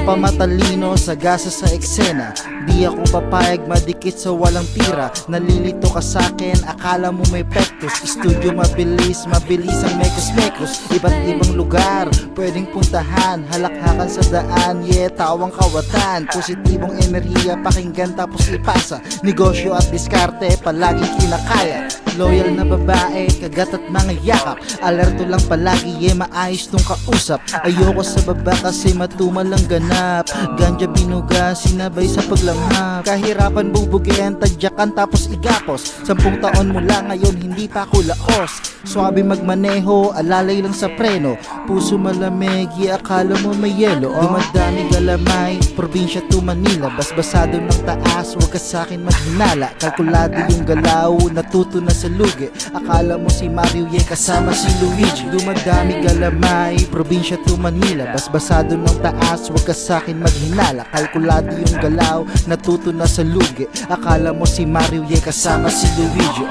Napamatalino, sagasa sa eksena. Di ako papayag madikit sa walang tira. Nalilito ka sa'kin, akala mo may pektos. Studio mabilis, mabilis ang mekos-mekos. Iba't ibang lugar, pwedeng puntahan. Halakhakan sa daan, yeah, tawang kawatan. Positibong enerhiya, pakinggan tapos ipasa. Negosyo at diskarte, palaging kinakaya. Loyal na babae, kagat at mga yakap. Alerto lang palagi, yeah, maayos tong kausap. Ayoko sa baba kasi matumal ang ganap. Ganja binuga, sinabay sa paglanghap. Kahirapan bubugin, tadyakan tapos igapos. 10 taon mula ngayon, hindi pa ako laos. Swabe magmaneho, alalay lang sa preno. Puso malamig, akala mo may yelo. Dumadami galamay, probinsya to Manila. Basbasado ng taas, wag ka sa'kin maghinala. Kalkulado yung galaw, natuto na sa lugi. Akala mo si Mario, yeah, kasama si Luigi. Dumadami galamay, probinsya to Manila. Basbasado ng taas, wag ka sa'kin maghinala. Kalkulado yung galaw, natuto na sa lugi. Akala mo si Mario, yeah, kasama si Luigi.